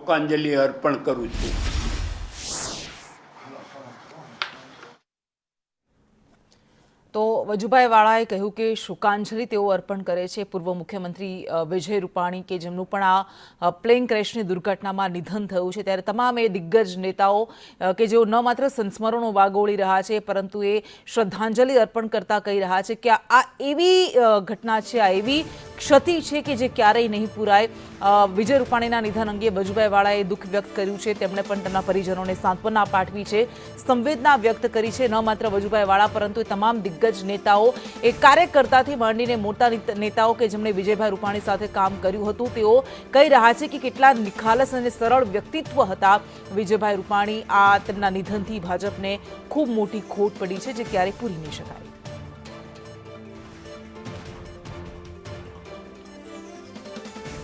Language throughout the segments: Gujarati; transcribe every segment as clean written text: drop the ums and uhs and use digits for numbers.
શોકાંજલિ અર્પણ કરું છું। તો વજુભાઈ વાળાએ કહ્યું કે શોકાંજલિ તેઓ અર્પણ કરે છે પૂર્વ મુખ્યમંત્રી વિજય રૂપાણી કે જેમનું પણ આ પ્લેન ક્રેશની દુર્ઘટનામાં નિધન થયું છે, ત્યારે તમામ એ દિગ્ગજ નેતાઓ કે જેઓ ન માત્ર સંસ્મરણો વાગોળી રહ્યા છે પરંતુ એ શ્રદ્ધાંજલિ અર્પણ કરતા કહી રહ્યા છે કે આ એવી ઘટના છે, આ એવી ક્ષતિ છે કે જે ક્યારેય નહીં પૂરાય। વિજય રૂપાણીના નિધન અંગે વજુભાઈ વાળાએ દુઃખ વ્યક્ત કર્યું છે, તેમણે પણ તેમના પરિજનોને સાંત્વના પાઠવી છે, સંવેદના વ્યક્ત કરી છે। ન માત્ર વજુભાઈ વાળા પરંતુ તમામ દિગ્ગજ નેતાઓ, એ કાર્યકર્તાથી માંડીને મોટા નેતાઓ કે જેમણે વિજયભાઈ રૂપાણી સાથે કામ કર્યું હતું, તેઓ કહી રહ્યા છે કે કેટલા નિખાલસ અને સરળ વ્યક્તિત્વ હતા વિજયભાઈ રૂપાણી। આ તેમના નિધનથી ભાજપને ખૂબ મોટી ખોટ પડી છે, જે ક્યારેય પૂરી નહીં શકાય।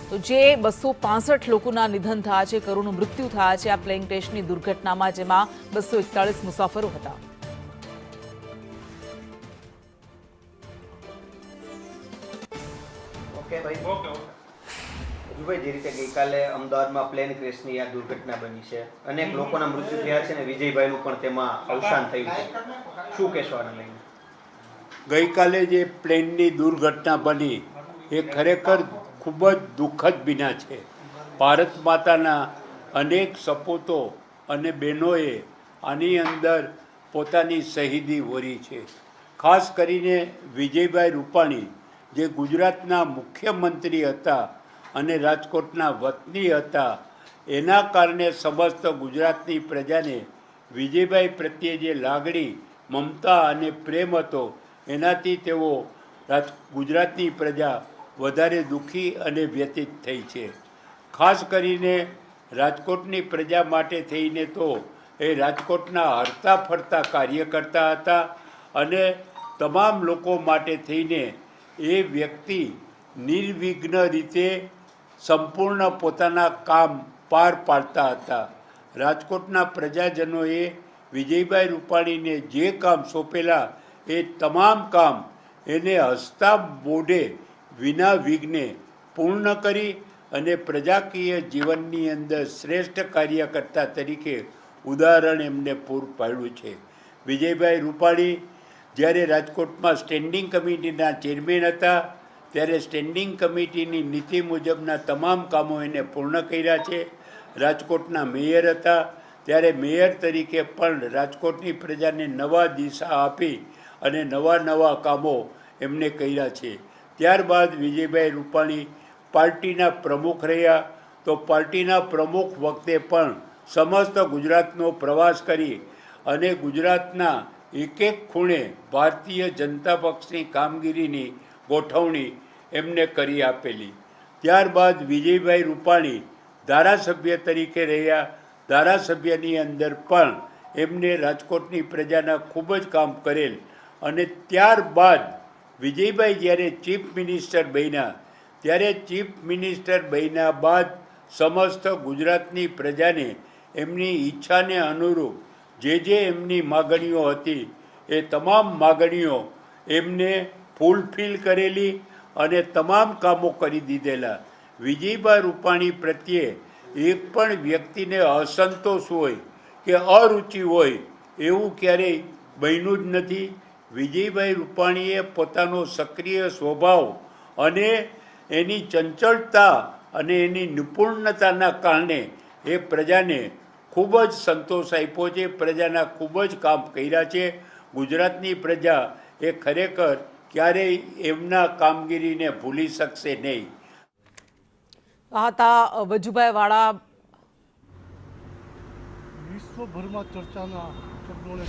તો જે 265 લોકોના નિધન થયા છે, કરોડનું મૃત્યુ થયા છે આ પ્લેન ક્રેશની દુર્ઘટનામાં, જેમાં 241 મુસાફરો હતા। ભાઈ, જે રીતે ગઈકાલે અમદાવાદમાં પ્લેન ક્રેશની આ દુર્ઘટના બની છે, અનેક લોકોના મૃત્યુ થયા છે અને વિજયભાઈનું પણ તેમાં અવસાન થયું છે, શું કહેશો આને લઈને? ગઈકાલે જે પ્લેનની દુર્ઘટના બની એ ખરેખર ખૂબ જ દુઃખદ બિના છે। ભારત માતાના અનેક સપૂતો અને બહેનોએ આની અંદર પોતાની શહીદી વરી છે। ખાસ કરીને વિજયભાઈ રૂપાણી જે ગુજરાતના મુખ્યમંત્રી હતા અને રાજકોટના વતની હતા, એના કારણે સમસ્ત ગુજરાતની પ્રજાને વિજયભાઈ પ્રત્યે જે લાગણી, મમતા અને પ્રેમ હતો, એનાથી તેઓ ગુજરાતની પ્રજા વધારે દુઃખી અને વ્યથિત થઈ છે। ખાસ કરીને રાજકોટની પ્રજા માટે થઈને તો એ રાજકોટના હરતા ફરતા કાર્યકર્તા હતા અને તમામ લોકો માટે થઈને એ વ્યક્તિ નિર્વિઘ્ન રીતે સંપૂર્ણ પોતાના કામ પાર પાડતા હતા। રાજકોટના પ્રજાજનોએ વિજયભાઈ રૂપાણીને જે કામ સોંપેલા એ તમામ કામ એને હસતા મોઢે વિના વિઘ્ને પૂર્ણ કરી અને પ્રજાકીય જીવનની અંદર શ્રેષ્ઠ કાર્યકર્તા તરીકે ઉદાહરણ એમને પૂરું પાડ્યું છે। વિજયભાઈ રૂપાણી જ્યારે રાજકોટમાં સ્ટેન્ડિંગ કમિટીના ચેરમેન હતા, ત્યારે સ્ટેન્ડિંગ કમિટીની નીતિ મુજબના તમામ કામો એને પૂર્ણ કર્યા છે। રાજકોટના મેયર હતા, ત્યારે મેયર તરીકે પણ રાજકોટની પ્રજાને નવા દિશા આપી અને નવા કામો એમને કર્યા છે। ત્યારબાદ વિજયભાઈ રૂપાણી પાર્ટીના પ્રમુખ રહ્યા, તો પાર્ટીના પ્રમુખ વખતે પણ સમસ્ત ગુજરાતનો પ્રવાસ કરી અને ગુજરાતના એક ખૂણે ભારતીય જનતા પક્ષની કામગીરીની ગોઠવણી એમને કરી આપેલી। ત્યારબાદ વિજયભાઈ રૂપાણી ધારાસભ્ય તરીકે રહ્યા, ધારાસભ્યની અંદર પણ એમને રાજકોટની પ્રજાના ખૂબ જ કામ કરેલ અને ત્યારબાદ વિજયભાઈ જ્યારે ચીફ મિનિસ્ટર બન્યા, ત્યારે ચીફ મિનિસ્ટર બન્યા બાદ સમસ્ત ગુજરાતની પ્રજાને એમની ઈચ્છાને અનુરૂપ જે એમની માગણીઓ હતી એ તમામ માગણીઓ એમને ફૂલફિલ કરેલી અને તમામ કામો કરી દીધેલા। વિજયભાઈ રૂપાણી પ્રત્યે એક પણ વ્યક્તિને અસંતોષ હોય કે અરુચિ હોય એવું ક્યારેય બન્યું જ નથી। વિજયભાઈ રૂપાણીએ પોતાનો સક્રિય સ્વભાવ અને એની ચંચળતા અને એની નિપુણતાના કારણે એ પ્રજાને ખૂબ જ સંતોષ આપ્યો છે, પ્રજાના ખૂબ જ કામ કર્યા છે। ગુજરાતની પ્રજા એ ખરેખર ક્યારેય એમના કામગીરીને ભૂલી શકશે નહીં। આ હતા વજુભાઈ વાળા। વિશ્વભરમાં ચર્ચાના શબ્દોને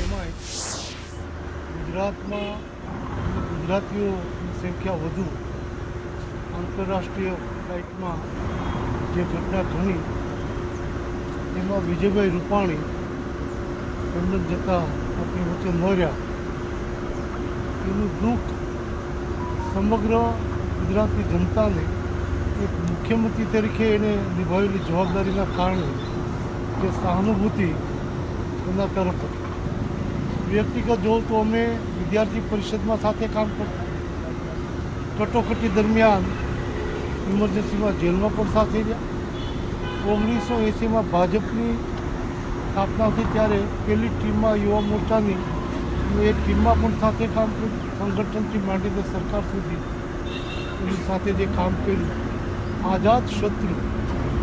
એમાંય ગુજરાતમાં ગુજરાતીઓની સંખ્યા વધુ આંતરરાષ્ટ્રીય ફ્લાઇટમાં જે ઘટના ઘણી, એમાં વિજયભાઈ રૂપાણી લંડન જતા આપણી વચ્ચે ન રહ્યા, એનું દુઃખ સમગ્ર ગુજરાતની જનતાને એક મુખ્યમંત્રી તરીકે એને નિભાવેલી જવાબદારીના કારણે જે સહાનુભૂતિ એના તરફ હતી। વ્યક્તિગત જોઉં તો અમે વિદ્યાર્થી પરિષદમાં સાથે કામ કરતા, કટોકટી દરમિયાન ઇમરજન્સીમાં જેલમાં પણ સાથે રહ્યા 1980માં ભાજપની સ્થાપના થઈ ત્યારે પહેલી ટીમમાં યુવા મોરચાની એ ટીમમાં પણ સાથે કામ કર્યું, સંગઠનથી માંડીને સરકાર સુધી એની સાથે જે કામ કર્યું. આઝાદ શત્રુ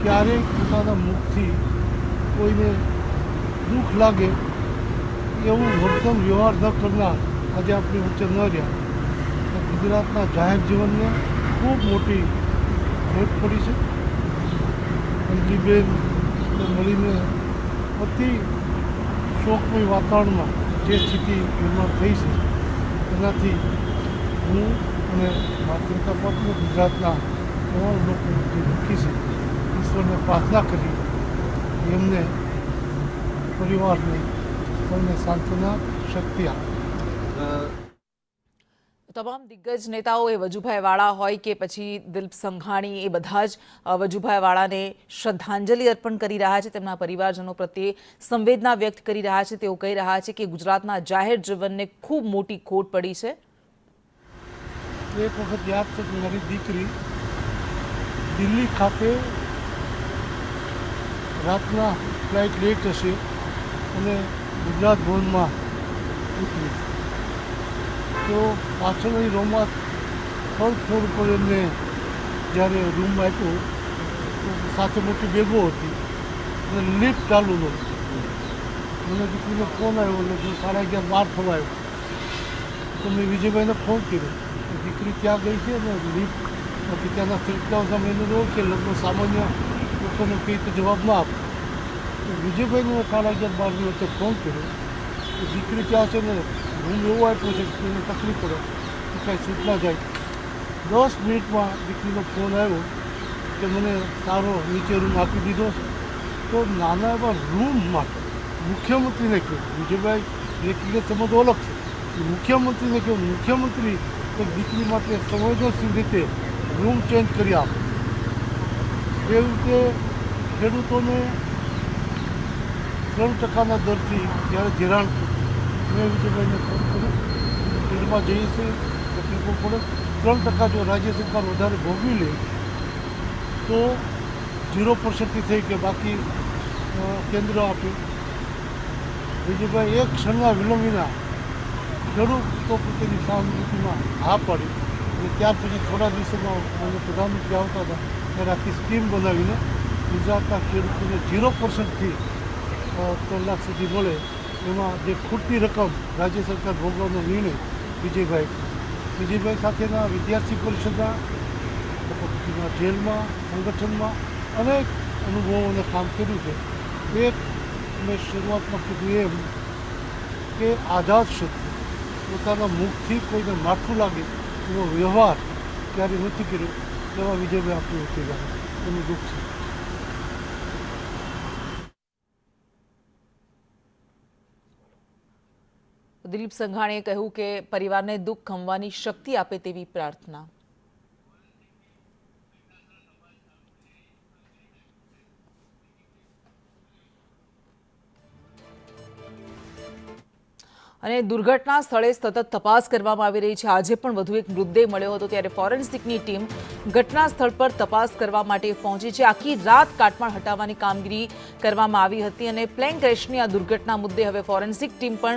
ક્યારેય પોતાના મુખથી કોઈને દુઃખ લાગે એવું વર્તન વ્યવહાર ન કરનાર આજે આપણી વચ્ચે ન રહ્યા. ગુજરાતના જાહેર જીવનને ખૂબ મોટી ભેટ પડી છે. અંજલીબેન મળીને અતિ શોકમય વાતાવરણમાં જે સ્થિતિ નિર્માણ થઈ છે એનાથી હું અને ભારતીય જનતા પાર્ટી ગુજરાતના તમામ લોકો જે દુઃખી છે ઈશ્વરને પ્રાર્થના કરી એમને પરિવારને સૌને સાંત્વના શક્તિ આપે. તમામ દિગ્ગજ નેતાઓ એ વજુભાઈ વાળા હોય કે પછી દિલીપ સંઘાણી એ બધા જ વજુભાઈ વાળાને શ્રદ્ધાંજલિ અર્પણ કરી રહ્યા છે. તેમના પરિવારજનો પ્રત્યે સંવેદના વ્યક્ત કરી રહ્યા છે. તેઓ કહી રહ્યા છે કે ગુજરાતના જાહેર જીવનને ખૂબ મોટી ખોટ પડી છે. એક વખત યાદ છે કે મારી દીકરી દિલ્હી ખાતે રાતના ફ્લાઇટ લેટ હશે અને ગુજરાત ભવનમાં ઉતરી તો પાછળની રૂમમાં થર્ડ ફ્લોર ઉપર એમને જ્યારે રૂમ આપ્યો તો સાથે મોટી બેગો હતી અને લિફ્ટ ચાલુ નહોતી. મને દીકરીનો ફોન આવ્યો એટલે 11:30 થવા આવ્યો તો મેં વિજયભાઈને ફોન કર્યો. દીકરી ત્યાં ગઈ છે ને લિફ્ટ બાકી ત્યાંના ફિલ્ટર્સ અમે એને રહો કે લગભગ સામાન્ય લોકોને કંઈ તો જવાબ ના આપે. તો વિજયભાઈને મેં 11:30 વચ્ચે ફોન કર્યો તો દીકરી ત્યાં છે ને રૂમ એવો આપ્યો છે કે એને તકલીફ પડે તો કાંઈ સૂચના જાય. 10 મિનિટમાં દીકરીનો ફોન આવ્યો કે મને સારો નીચે રૂમ આપી દીધો છે. તો નાના એવા રૂમ માટે મુખ્યમંત્રીને કહ્યું, વિજયભાઈ વ્યક્તિગત સંબંધો અલગ છે, મુખ્યમંત્રીને કહ્યું મુખ્યમંત્રી એક દીકરી માટે સંવેદનશીલ રીતે રૂમ ચેન્જ કરી આપે. એ રીતે ખેડૂતોને 3% દરથી જ્યારે ધિરાણ મેં વિજયભાઈને ફોન કર્યો ફિલ્ડમાં જઈએ છીએ તકલીફો પડે. 3% જો રાજ્ય સરકાર વધારે ભોગવી લે તો 0%થી થઈ કે બાકી કેન્દ્ર આપે. વિજયભાઈ એક ક્ષણના વિલંબ વિના ખેડૂતો પ્રત્યેની સહાનુભૂતિમાં હા પાડી અને ત્યાર પછી થોડા દિવસોમાં મને પ્રધાનમંત્રી આવતા હતા ત્યારે આખી સ્કીમ બનાવીને ગુજરાતના ખેડૂતોને 0%થી 3 લાખ સુધી મળે એમાં જે ખૂટતી રકમ રાજ્ય સરકાર ભોગવવાનો નિર્ણય વિજયભાઈ સાથેના વિદ્યાર્થી પરિષદના જેલમાં સંગઠનમાં અનેક અનુભવોને કામ કર્યું છે. એક મેં શરૂઆતમાં કીધું એમ કે આઝાદ શત્રુ પોતાના મુખથી કોઈને માઠું લાગે એવો વ્યવહાર ક્યારે નથી કર્યો એવા વિજયભાઈ આપણું વચ્ચે જાય એનું દુઃખ છે. દિલીપ સંઘાણીએ કહ્યું કે પરિવારને દુઃખ ખમવાની શક્તિ આપે તેવી પ્રાર્થના. અને દુર્ઘટના સ્થળે સતત તપાસ કરવામાં આવી રહી છે. આજે પણ વધુ એક મૃતદેહ મળ્યો હતો ત્યારે ફોરેન્સિકની ટીમ ઘટના સ્થળ પર તપાસ કરવા માટે પહોંચી છે. આખી રાત કાટમાળ હટાવવાની કામગીરી કરવામાં આવી હતી અને પ્લેન ક્રેશની આ દુર્ઘટના મુદ્દે હવે ફોરેન્સિક ટીમ પણ